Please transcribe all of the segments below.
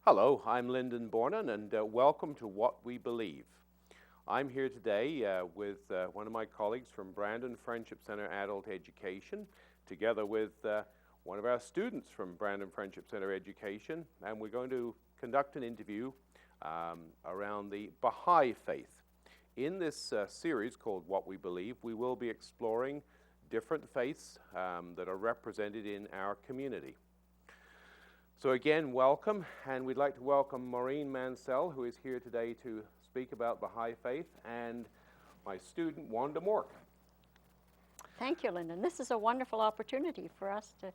Hello, I'm Lyndon Bournon, and welcome to What We Believe. I'm here today with one of my colleagues from Brandon Friendship Center Adult Education, together with one of our students from Brandon Friendship Center Education, and we're going to conduct an interview around the Baha'i faith. In this series called What We Believe, we will be exploring different faiths that are represented in our community. So again, welcome, and we'd like to welcome Maureen Mansell, who is here today to speak about Baha'i faith, and my student, Wanda Mork. Thank you, Lyndon. This is a wonderful opportunity for us to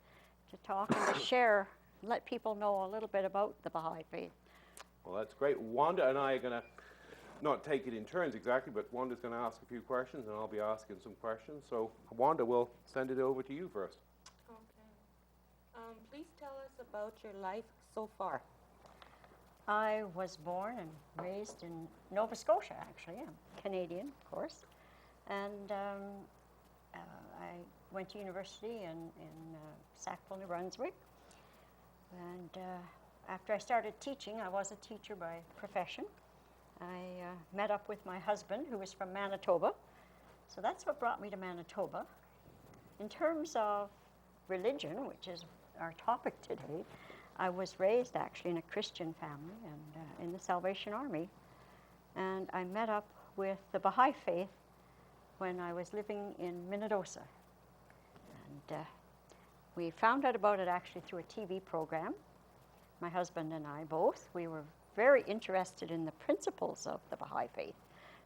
talk and to share, let people know a little bit about the Baha'i faith. Well, that's great. Wanda and I are going to not take it in turns exactly, but Wanda's going to ask a few questions, and I'll be asking some questions. So, Wanda, we'll send it over to you first. Please tell us about your life so far. I was born and raised in Nova Scotia, actually. I'm Canadian, of course. And I went to university in Sackville, New Brunswick. And after I started teaching, I was a teacher by profession. I met up with my husband, who was from Manitoba. So that's what brought me to Manitoba. In terms of religion, which is our topic today, I was raised actually in a Christian family and in the Salvation Army. And I met up with the Baha'i faith when I was living in Minnedosa. And we found out about it actually through a TV program. My husband and I both. We were very interested in the principles of the Baha'i faith.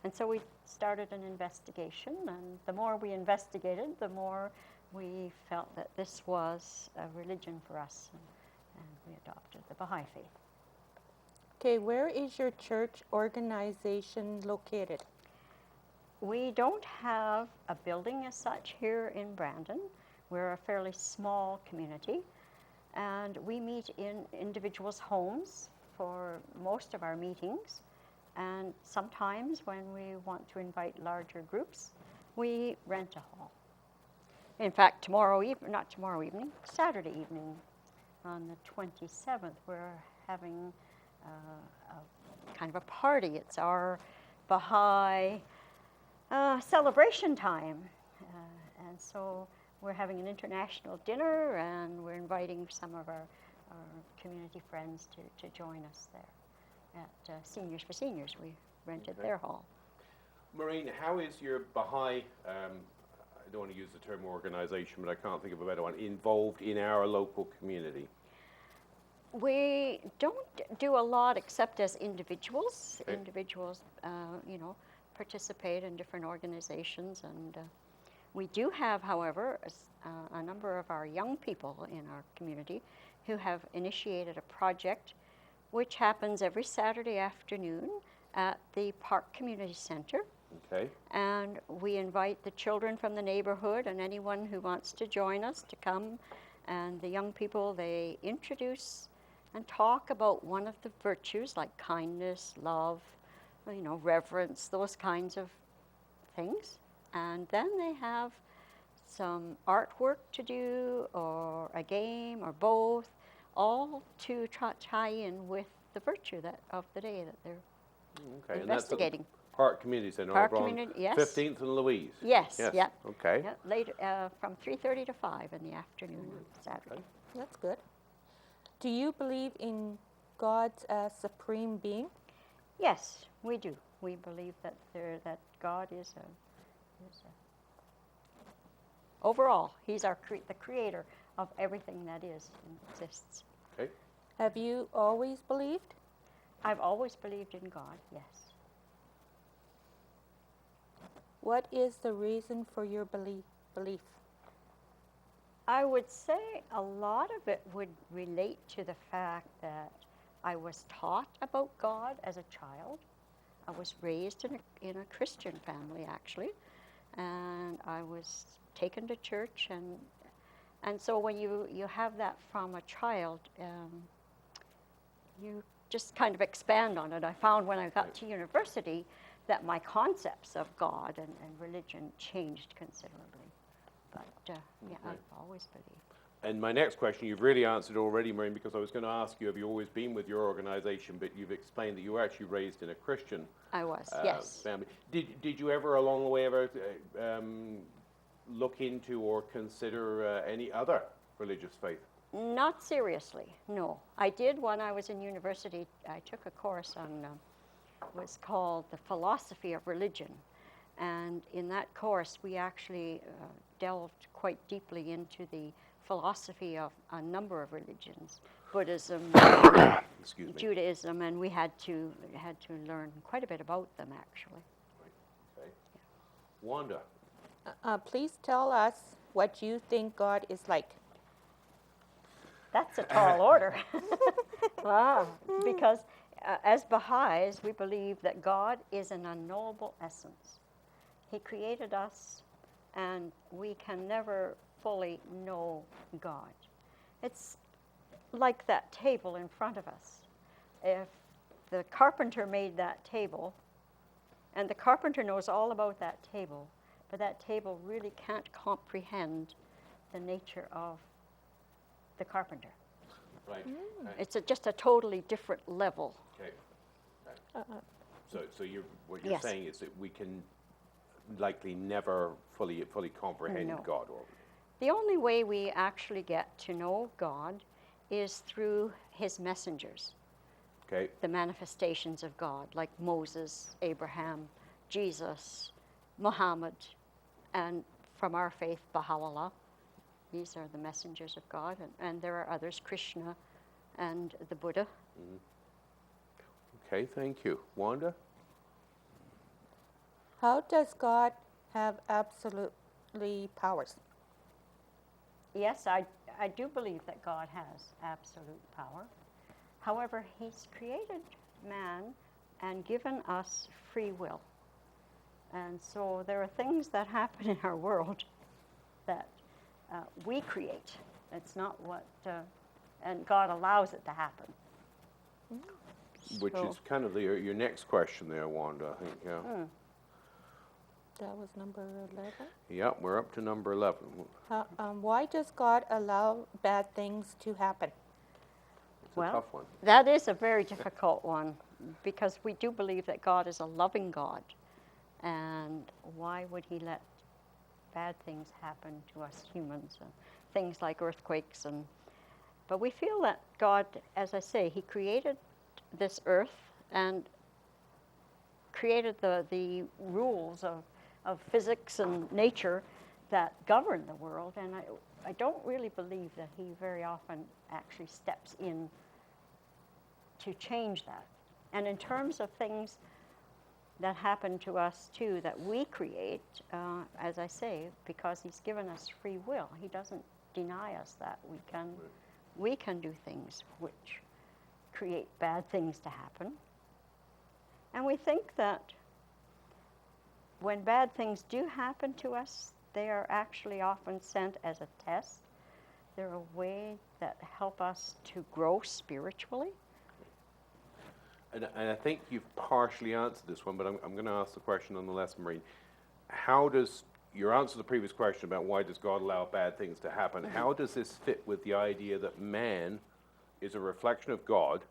And so we started an investigation, and the more we investigated, the more we felt that this was a religion for us, and we adopted the Baha'i faith. Okay, where is your church organization located? We don't have a building as such here in Brandon. We're a fairly small community, and we meet in individuals' homes for most of our meetings, and sometimes when we want to invite larger groups, we rent a hall. In fact, Saturday evening on the 27th, we're having a kind of a party. It's our Baha'i celebration time. And so we're having an international dinner, and we're inviting some of our community friends to join us there at Seniors for Seniors. We rented their hall. Maureen, how is your Baha'i, I don't want to use the term organization, but I can't think of a better one, involved in our local community? We don't do a lot except as individuals. Okay. Individuals, participate in different organizations, and we do have, however, a number of our young people in our community who have initiated a project which happens every Saturday afternoon at the Park Community Center. Okay. And we invite the children from the neighborhood and anyone who wants to join us to come. And the young people, they introduce and talk about one of the virtues like kindness, love, reverence, those kinds of things. And then they have some artwork to do, or a game, or both, all to tie in with the virtue of the day that they're investigating. And that's Park Community Center, Park over on Community, yes. 15th and Louise. Yes, yeah. Okay. Yeah, later, from 3:30 to 5 in the afternoon on Saturday. Okay. That's good. Do you believe in God as supreme being? Yes, we do. We believe that God is overall, He's the creator of everything that is and exists. Okay. Have you always believed? I've always believed in God, yes. What is the reason for your belief? I would say a lot of it would relate to the fact that I was taught about God as a child. I was raised in a Christian family, actually, and I was taken to church, and so when you have that from a child, you just kind of expand on it. I found when I got to university that my concepts of God and religion changed considerably. But I've always believed. And my next question, you've really answered already, Maureen, because I was going to ask you, have you always been with your organization? But you've explained that you were actually raised in a Christian I was, yes. family. Did you ever, along the way, ever look into or consider any other religious faith? Not seriously, no. I did when I was in university. I took a course on, was called the philosophy of religion. And in that course, we actually delved quite deeply into the philosophy of a number of religions, Buddhism, Excuse me. Judaism, and we had to learn quite a bit about them, actually. Right. Okay. Wanda. Please tell us what you think God is like. That's a tall order. Wow. Because as Baha'is, we believe that God is an unknowable essence. He created us, and we can never fully know God. It's like that table in front of us. If the carpenter made that table, and the carpenter knows all about that table, but that table really can't comprehend the nature of the carpenter. Right. It's just a totally different level. Okay. So what you're Yes. saying is that we can likely never fully comprehend No. God. Or, The only way we actually get to know God is through his messengers, okay. the manifestations of God, like Moses, Abraham, Jesus, Muhammad, and from our faith, Baha'u'llah. These are the messengers of God, and there are others, Krishna and the Buddha. Okay. Thank you, Wanda. How does God have absolutely powers? Yes, I do believe that God has absolute power. However, he's created man and given us free will. And so there are things that happen in our world that we create. It's not what, and God allows it to happen. Which So- is kind of your next question there, Wanda, I think. Yeah. That was number 11. Yep, we're up to number 11. Why does God allow bad things to happen? It's a tough one. That is a very difficult one, because we do believe that God is a loving God. And why would he let bad things happen to us humans? Things like earthquakes. But we feel that God, as I say, he created this earth and created the rules of physics and nature that govern the world. And I don't really believe that he very often actually steps in to change that. And in terms of things that happen to us too, that we create, as I say, because he's given us free will. He doesn't deny us that we can do things which create bad things to happen. And we think that when bad things do happen to us, they are actually often sent as a test. They're a way that help us to grow spiritually. And I think you've partially answered this one, but I'm going to ask the question nonetheless, Maureen. How does your answer to the previous question about why does God allow bad things to happen, how does this fit with the idea that man is a reflection of God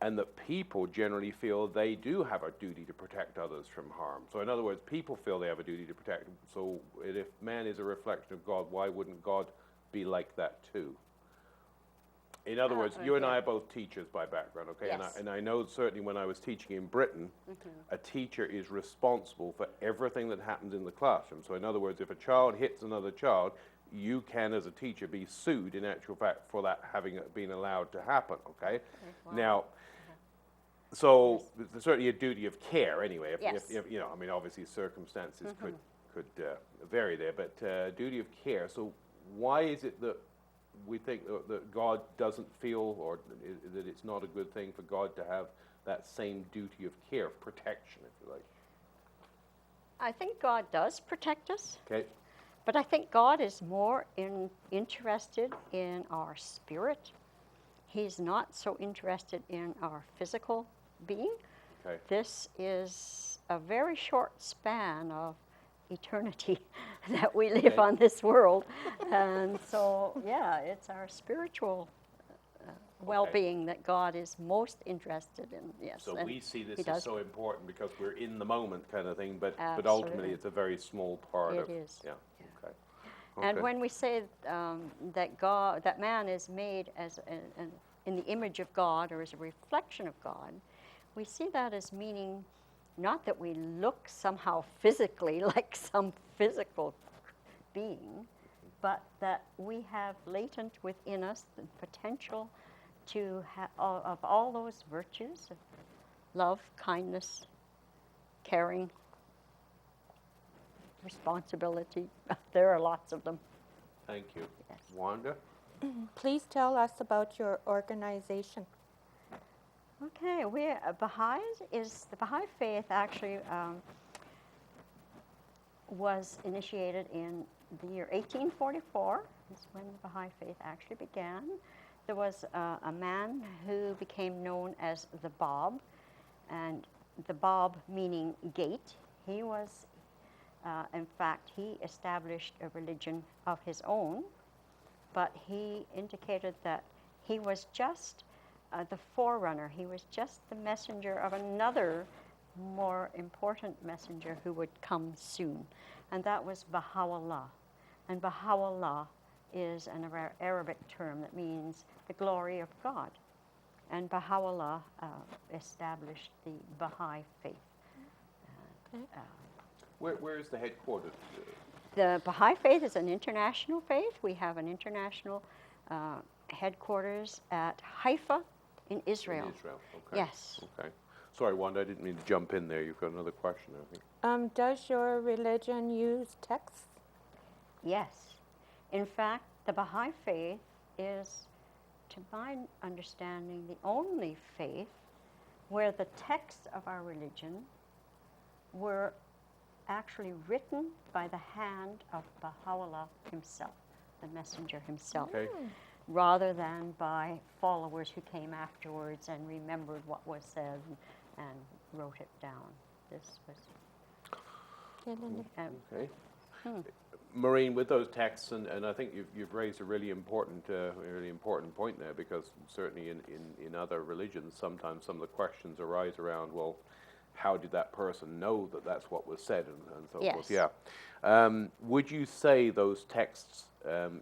and that people generally feel they do have a duty to protect others from harm? So in other words, people feel they have a duty to protect them. So if man is a reflection of God, why wouldn't God be like that too? In other words, you and I are both teachers by background, okay? Yes. And I know certainly when I was teaching in Britain, a teacher is responsible for everything that happens in the classroom. So in other words, if a child hits another child, you can, as a teacher, be sued in actual fact for that having been allowed to happen, okay? Wow. Now, so there's certainly a duty of care anyway. Yes. If you know, I mean, obviously circumstances could vary there, but duty of care. So why is it that we think that God doesn't feel, or that it's not a good thing for God to have that same duty of care, of protection, if you like? I think God does protect us, Okay. but I think God is more interested in our spirit. He's not so interested in our physical being. Okay. This is a very short span of eternity that we live Okay. on this world. And so, yeah, it's our spiritual well-being that God is most interested in. Yes. So and we see this he as does. so important because we're in the moment kind of thing, but ultimately Absolutely. it's a very small part It of is. Yeah. Yeah. Okay. And Okay. when we say that man is made as in the image of God or as a reflection of God, we see that as meaning not that we look somehow physically like some physical being, but that we have latent within us the potential to have of all those virtues of love, kindness, caring, responsibility. There are lots of them. Thank you. Yes. Wanda? Please tell us about your organization. Okay, the Baha'i faith actually was initiated in the year 1844. That's when the Baha'i faith actually began. There was a man who became known as the Bab, and the Bab meaning gate. He was, in fact, he established a religion of his own, but he indicated that he was just the forerunner. He was just the messenger of another more important messenger who would come soon, and that was Baha'u'llah. And Baha'u'llah is an Arabic term that means the glory of God. And Baha'u'llah established the Baha'i faith. Okay. Where is the headquarters? The Baha'i faith is an international faith. We have an international headquarters at Haifa in Israel. In Israel. Okay. Yes. Okay. Sorry, Wanda, I didn't mean to jump in there. You've got another question, I think. Does your religion use texts? Yes. In fact, the Baha'i faith is, to my understanding, the only faith where the texts of our religion were actually written by the hand of Baha'u'llah himself, the messenger himself, Okay. rather than by followers who came afterwards and remembered what was said and wrote it down. This was... Okay. Maureen, with those texts, and I think you've raised a really important point there, because certainly in other religions, sometimes some of the questions arise around, well, how did that person know that that's what was said, and so Yes. forth. Yeah. Would you say those texts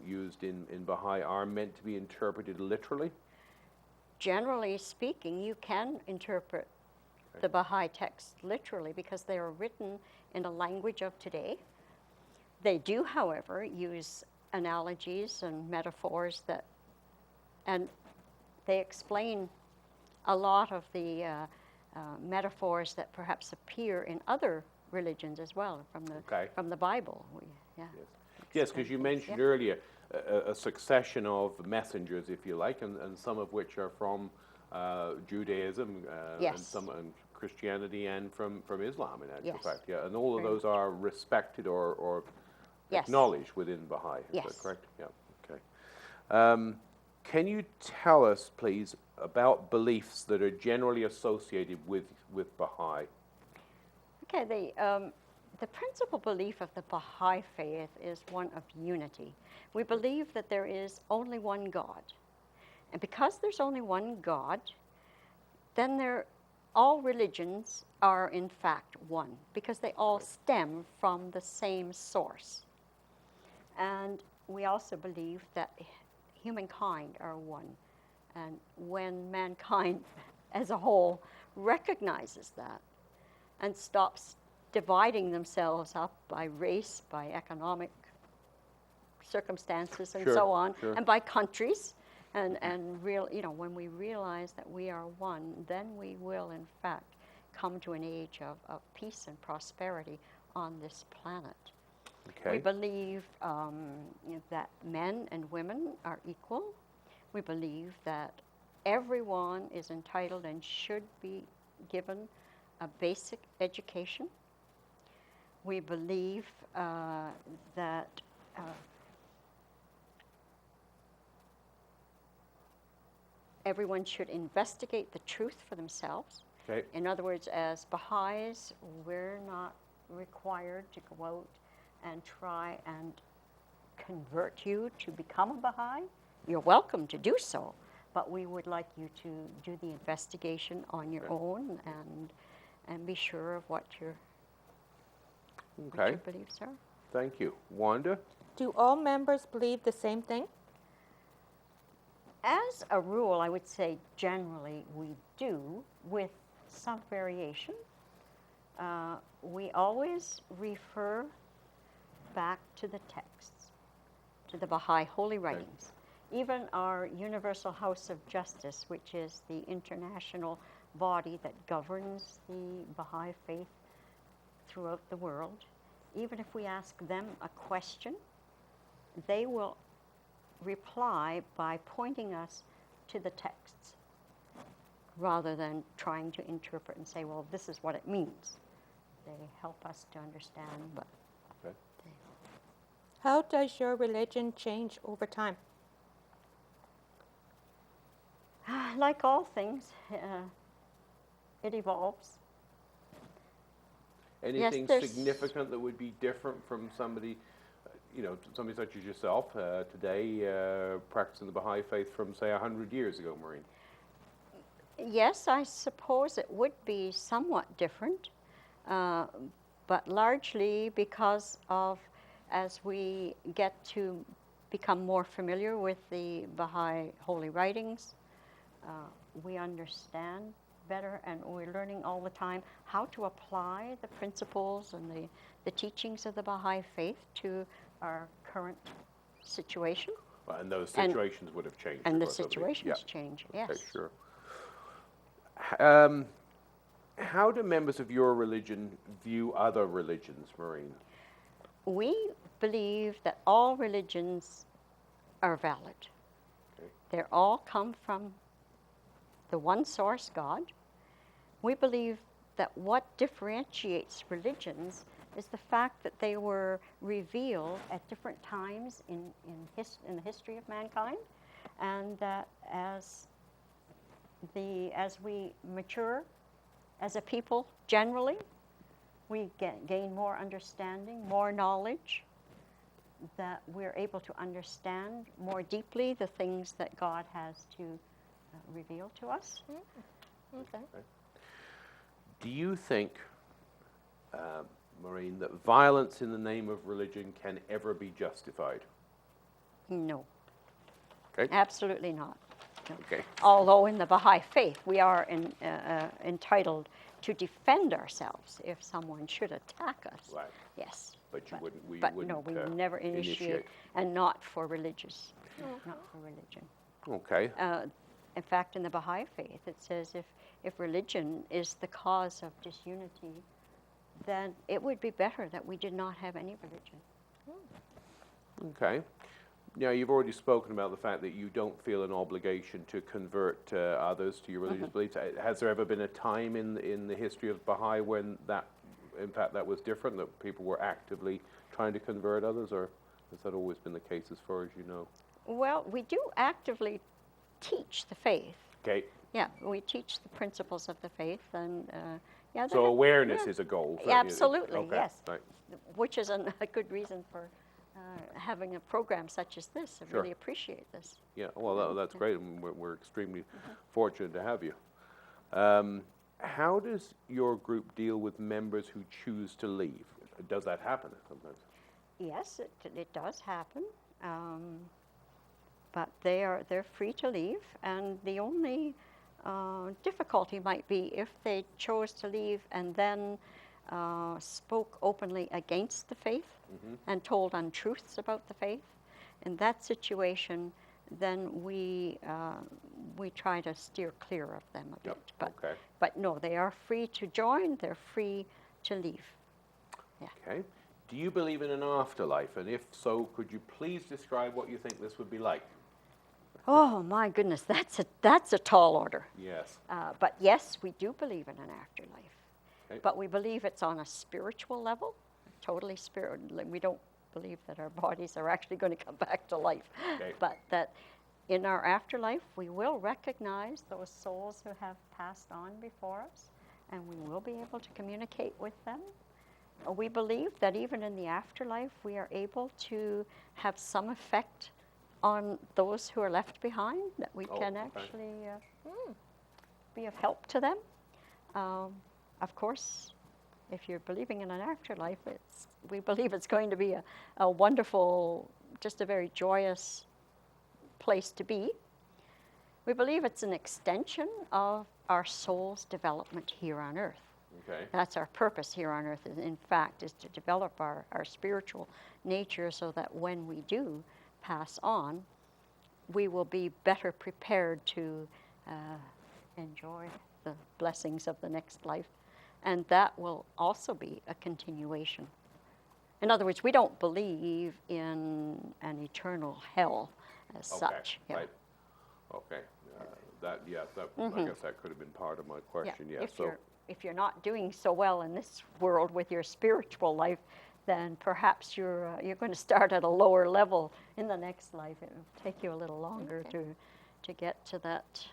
used in Baha'i are meant to be interpreted literally? Generally speaking, you can interpret the Baha'i text literally because they are written in a language of today. They do, however, use analogies and metaphors and they explain a lot of the metaphors that perhaps appear in other religions as well from the Bible. Yes, because you mentioned earlier a succession of messengers, if you like, and some of which are from Judaism and some and Christianity and from Islam, in actual fact. Yeah, and all of those are respected or acknowledged within Baha'i. Is that correct? Yeah. Okay. Can you tell us, please, about beliefs that are generally associated with Baha'i? Okay. The principal belief of the Baha'i faith is one of unity. We believe that there is only one God. And because there's only one God, then all religions are in fact one, because they all stem from the same source. And we also believe that humankind are one. And when mankind as a whole recognizes that and stops dividing themselves up by race, by economic circumstances, and so on, and by countries, and when we realize that we are one, then we will, in fact, come to an age of peace and prosperity on this planet. Okay. We believe that men and women are equal. We believe that everyone is entitled and should be given a basic education. We believe that everyone should investigate the truth for themselves. Okay. In other words, as Baha'is, we're not required to go out and try and convert you to become a Baha'i, you're welcome to do so. But we would like you to do the investigation on your own and be sure of what your beliefs are. Thank you. Wanda? Do all members believe the same thing? As a rule, I would say generally we do, with some variation. We always refer back to the texts, to the Baha'i holy writings. Even our Universal House of Justice, which is the international body that governs the Baha'i faith throughout the world, even if we ask them a question, they will reply by pointing us to the texts rather than trying to interpret and say, well, this is what it means. They help us to understand. But How does your religion change over time? like all things, it evolves. Anything there's- significant that would be different from somebody, somebody such as yourself today practicing the Baha'i faith from, say, 100 years ago, Maureen? Yes, I suppose it would be somewhat different, but largely because of, as we get to become more familiar with the Baha'i holy writings, we understand better, and we're learning all the time how to apply the principles and the teachings of the Baha'i faith to our current situation. Well, and those situations would have changed. And the of course, obviously. situations change, yes. Okay, sure. How do members of your religion view other religions, Maureen? We believe that all religions are valid. Okay. They all come from the one source, God. We believe that what differentiates religions is the fact that they were revealed at different times in the history of mankind, and that as we mature as a people generally, we gain more understanding, more knowledge, that we're able to understand more deeply the things that God has to reveal to us. Okay. Do you think, Maureen, that violence in the name of religion can ever be justified? No. Okay. Absolutely not. No. Okay. Although in the Baha'i faith we are entitled to defend ourselves if someone should attack us. Right. Yes. But you wouldn't. We But wouldn't, no, we would never initiate, and not for religious, not for religion. Okay. In fact, in the Baha'i faith, it says if religion is the cause of disunity, then it would be better that we did not have any religion. Okay. Now, you've already spoken about the fact that you don't feel an obligation to convert others to your religious beliefs. Has there ever been a time in the history of Baha'i when in fact, that was different, that people were actively trying to convert others, or has that always been the case as far as you know? Well, we do actively teach the faith. Okay. Yeah, we teach the principles of the faith, and So awareness is a goal. Yeah, absolutely, okay. yes. Right. Which is a good reason for having a program such as this. I Sure. really appreciate this. Yeah, well, that's great, and we're extremely fortunate to have you. How does your group deal with members who choose to leave? Does that happen sometimes? Yes, it does happen, but they're free to leave, and the only difficulty might be if they chose to leave and then spoke openly against the faith and told untruths about the faith. In that situation, then we try to steer clear of them a bit. But no, they are free to join. They're free to leave. Yeah. Okay. Do you believe in an afterlife? And if so, could you please describe what you think this would be like? Oh my goodness, that's a tall order. Yes. But yes, we do believe in an afterlife. Okay. But we believe it's on a spiritual level, totally spiritual. We don't believe that our bodies are actually going to come back to life. Okay. But that in our afterlife, we will recognize those souls who have passed on before us, and we will be able to communicate with them. we believe that even in the afterlife, we are able to have some effect on those who are left behind, that we can actually be of help to them. Of course, if you're believing in an afterlife, we believe it's going to be a wonderful, just a very joyous place to be. We believe it's an extension of our soul's development here on earth. Okay. That's our purpose here on earth, in fact, is to develop our spiritual nature so that when we do pass on, we will be better prepared to enjoy the blessings of the next life. And that will also be a continuation. In other words, we don't believe in an eternal hell as such. Yeah. Right. Okay. I guess that could have been part of my question. Yeah. Yes. If you're not doing so well in this world with your spiritual life, then perhaps you're going to start at a lower level in the next life. It will take you a little longer to get to that.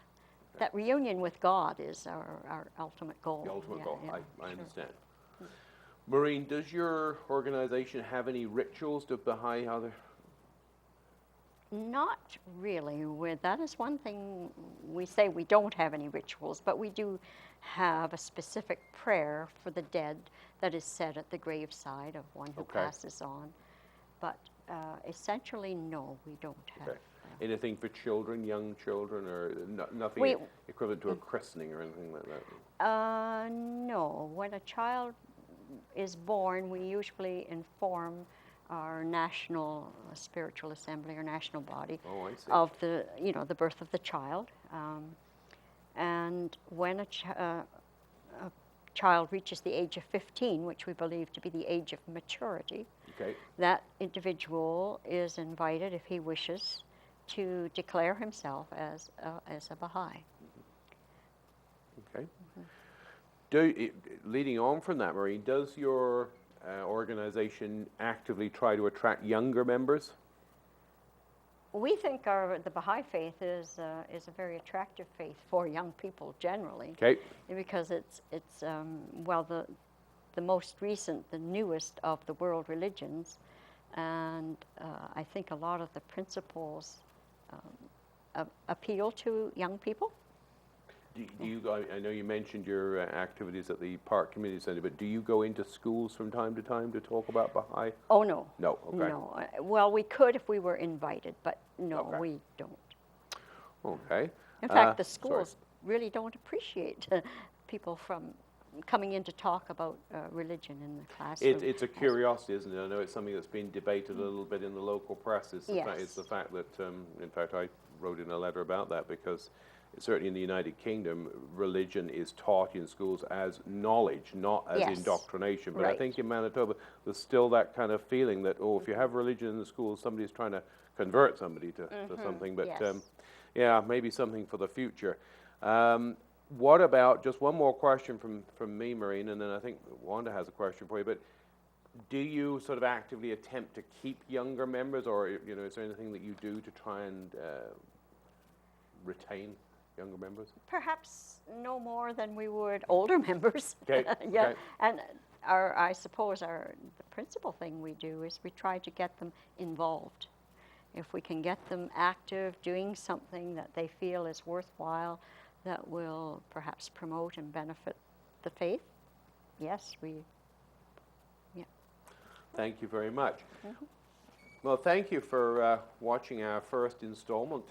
That reunion with God is our ultimate goal. The ultimate goal. Yeah, I understand. Maureen, does your organization have any rituals to Baha'i? Not really. That is one thing we say we don't have any rituals, but we do have a specific prayer for the dead that is said at the graveside of one who passes on. But essentially, no, we don't have. Okay. Anything for children, young children, or nothing equivalent to a christening or anything like that? No. When a child is born, we usually inform our national spiritual assembly or national body of the birth of the child. And when a child reaches the age of 15, which we believe to be the age of maturity, that individual is invited, if he wishes, to declare himself as a Baha'i. Okay. Leading on from that, Maureen, does your organization actively try to attract younger members? We think the Baha'i faith is a very attractive faith for young people generally. Okay. Because it's the most recent, the newest of the world religions, and I think a lot of the principles appeal to young people. I know you mentioned your activities at the Park Community Center, but do you go into schools from time to time to talk about Baha'i? Oh, no. No, okay. No. Well, we could if we were invited, but no, we don't. Okay. In fact, the schools really don't appreciate people from coming in to talk about religion in the classroom. It's a curiosity, isn't it? I know it's something that's been debated a little bit in the local press. It's the fact that, in fact, I wrote in a letter about that because certainly in the United Kingdom, religion is taught in schools as knowledge, not as indoctrination. But I think in Manitoba, there's still that kind of feeling that, if you have religion in the schools, somebody's trying to convert somebody to something. But maybe something for the future. What about, just one more question from me, Maureen, and then I think Wanda has a question for you, but do you sort of actively attempt to keep younger members, or is there anything that you do to try and retain younger members? Perhaps no more than we would older members. Okay. And I suppose the principal thing we do is we try to get them involved. If we can get them active, doing something that they feel is worthwhile, that will perhaps promote and benefit the faith, Thank you very much. Well, thank you for watching our first installment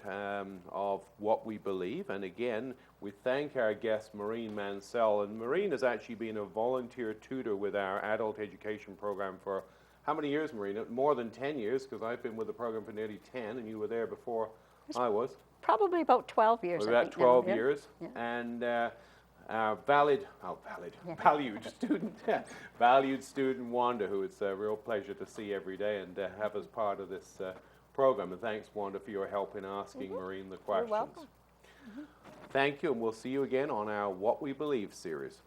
of What We Believe. And again, we thank our guest, Maureen Mansell. And Maureen has actually been a volunteer tutor with our adult education program for how many years, Maureen? More than 10 years, because I've been with the program for nearly 10, and you were there before I was. Probably about 12 years, about 12 years. Yeah. And our valued student Wanda, who it's a real pleasure to see every day and have as part of this program. And thanks, Wanda, for your help in asking Maureen the questions. You're welcome. Thank you, and we'll see you again on our What We Believe series.